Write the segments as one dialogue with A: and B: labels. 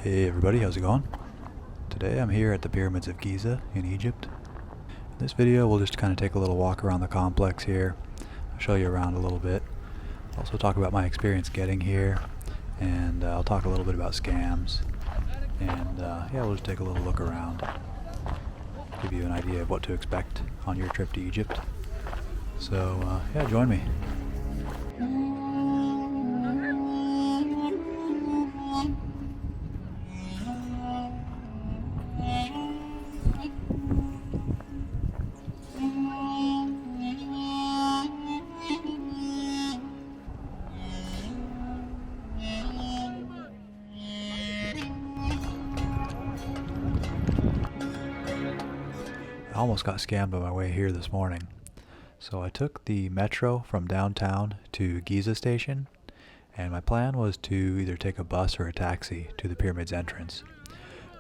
A: Hey everybody, how's it going? Today I'm here at the Pyramids of Giza in Egypt. In this video we'll just kind of take a little walk around the complex here. I'll show you around a little bit. Also talk about my experience getting here, and I'll talk a little bit about scams. And yeah, we'll just take a little look around. Give you an idea of what to expect on your trip to Egypt. So yeah, join me. I almost got scammed on my way here this morning. So I took the metro from downtown to Giza station, and my plan was to either take a bus or a taxi to the pyramid's entrance.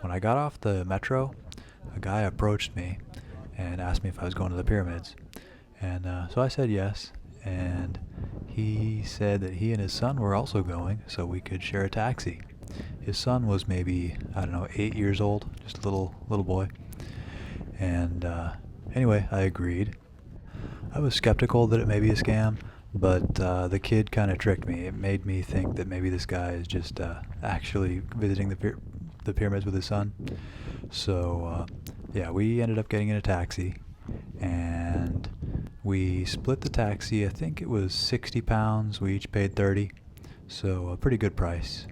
A: When I got off the metro, a guy approached me and asked me if I was going to the pyramids. And so I said yes, and he said that he and his son were also going, so we could share a taxi. His son was maybe, I don't know, 8 years old, just a little boy. And anyway, I agreed. I was skeptical that it may be a scam, but the kid kind of tricked me. It made me think that maybe this guy is just actually visiting the pyramids with his son. So yeah, we ended up getting in a taxi, and we split the taxi. I think it was £60. We each paid 30, so a pretty good price.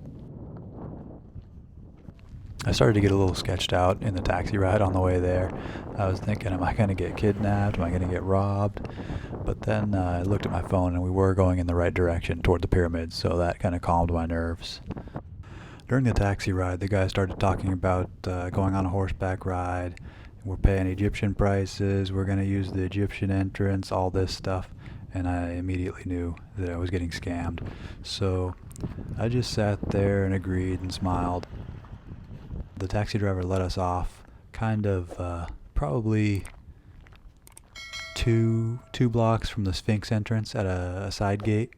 A: I started to get a little sketched out in the taxi ride on the way there. I was thinking, am I going to get kidnapped? Am I going to get robbed? But then I looked at my phone and we were going in the right direction toward the pyramids, so that kind of calmed my nerves. During the taxi ride, the guy started talking about going on a horseback ride. We're paying Egyptian prices, we're going to use the Egyptian entrance, all this stuff. And I immediately knew that I was getting scammed. So I just sat there and agreed and smiled. The taxi driver let us off kind of probably two blocks from the Sphinx entrance at a side gate.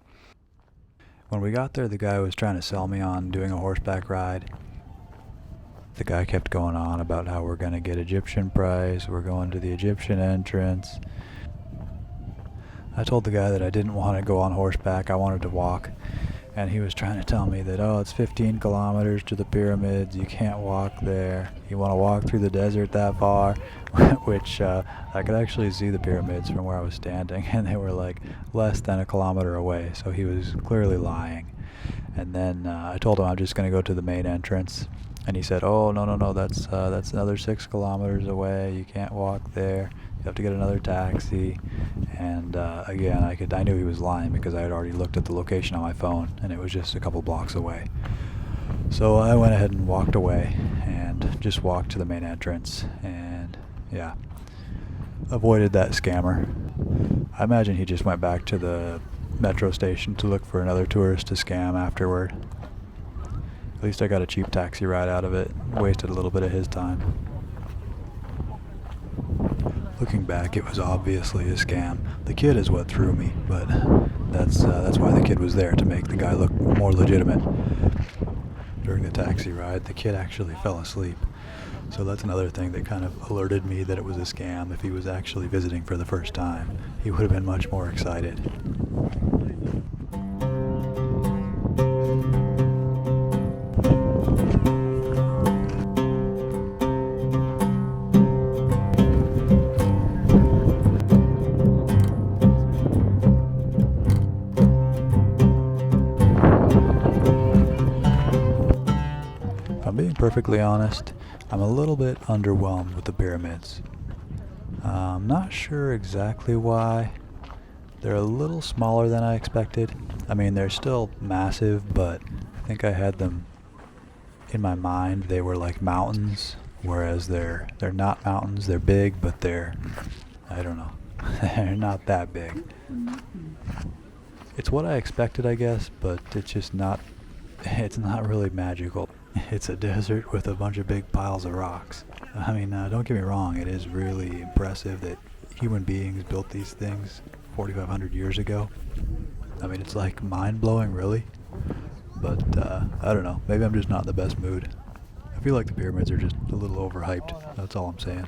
A: When we got there, the guy was trying to sell me on doing a horseback ride. The guy kept going on about how we're going to get Egyptian price, we're going to the Egyptian entrance. I told the guy that I didn't want to go on horseback, I wanted to walk. And he was trying to tell me that, oh, it's 15 kilometers to the pyramids, you can't walk there. You want to walk through the desert that far? Which I could actually see the pyramids from where I was standing, and they were like less than a kilometer away, so he was clearly lying. And then I told him I'm just going to go to the main entrance, and he said, oh, no, that's another 6 kilometers away, you can't walk there. You have to get another taxi. And again, I knew he was lying because I had already looked at the location on my phone, and it was just a couple blocks away. So I went ahead and walked away and just walked to the main entrance, and yeah, avoided that scammer. I imagine he just went back to the metro station to look for another tourist to scam afterward. At least I got a cheap taxi ride out of it, wasted a little bit of his time. Looking back, it was obviously a scam. The kid is what threw me, but that's why the kid was there, to make the guy look more legitimate. During the taxi ride, the kid actually fell asleep. So that's another thing that kind of alerted me that it was a scam. If he was actually visiting for the first time, he would have been much more excited. Being perfectly honest, I'm a little bit underwhelmed with the pyramids. I'm not sure exactly why. They're a little smaller than I expected. I mean, they're still massive, but I think I had them in my mind. They were like mountains, whereas they're not mountains. They're big, but I don't know, they're not that big. It's what I expected, I guess, but it's not really magical. It's a desert with a bunch of big piles of rocks. I mean, don't get me wrong, it is really impressive that human beings built these things 4,500 years ago. I mean, it's like mind-blowing, really. But, I don't know, maybe I'm just not in the best mood. I feel like the pyramids are just a little overhyped. That's all I'm saying.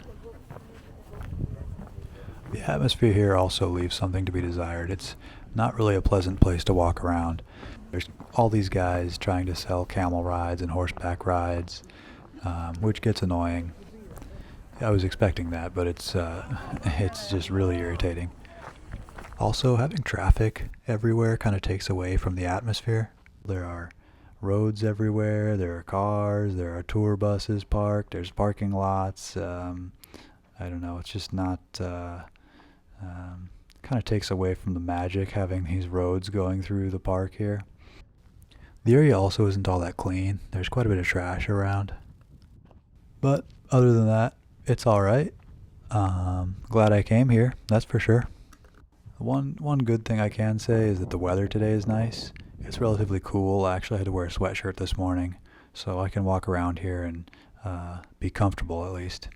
A: The atmosphere here also leaves something to be desired. It's not really a pleasant place to walk around. There's all these guys trying to sell camel rides and horseback rides, which gets annoying. I was expecting that, but it's just really irritating. Also, having traffic everywhere kind of takes away from the atmosphere. There are roads everywhere, there are cars, there are tour buses parked, there's parking lots. I don't know, it's just not, kind of takes away from the magic having these roads going through the park here. The area also isn't all that clean. There's quite a bit of trash around. But other than that, it's alright. Glad I came here, that's for sure. One good thing I can say is that the weather today is nice. It's relatively cool. I actually had to wear a sweatshirt this morning, so I can walk around here and be comfortable at least.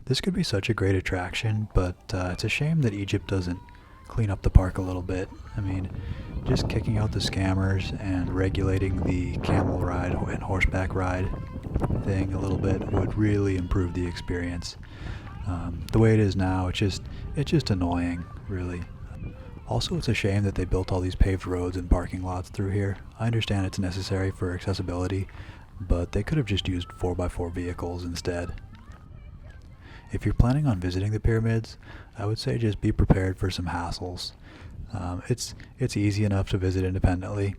A: This could be such a great attraction, but it's a shame that Egypt doesn't clean up the park a little bit. I mean, just kicking out the scammers and regulating the camel ride and horseback ride thing a little bit would really improve the experience. The way it is now, it's just annoying, really. Also, it's a shame that they built all these paved roads and parking lots through here. I understand it's necessary for accessibility, but they could have just used 4x4 vehicles instead. If you're planning on visiting the pyramids, I would say just be prepared for some hassles. It's easy enough to visit independently.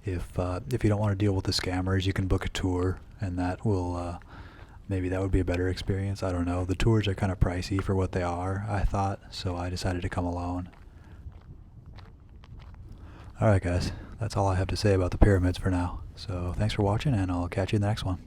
A: If you don't want to deal with the scammers, you can book a tour, and that will maybe that would be a better experience. I don't know. The tours are kind of pricey for what they are, I thought, so I decided to come alone. Alright guys, that's all I have to say about the pyramids for now. So thanks for watching, and I'll catch you in the next one.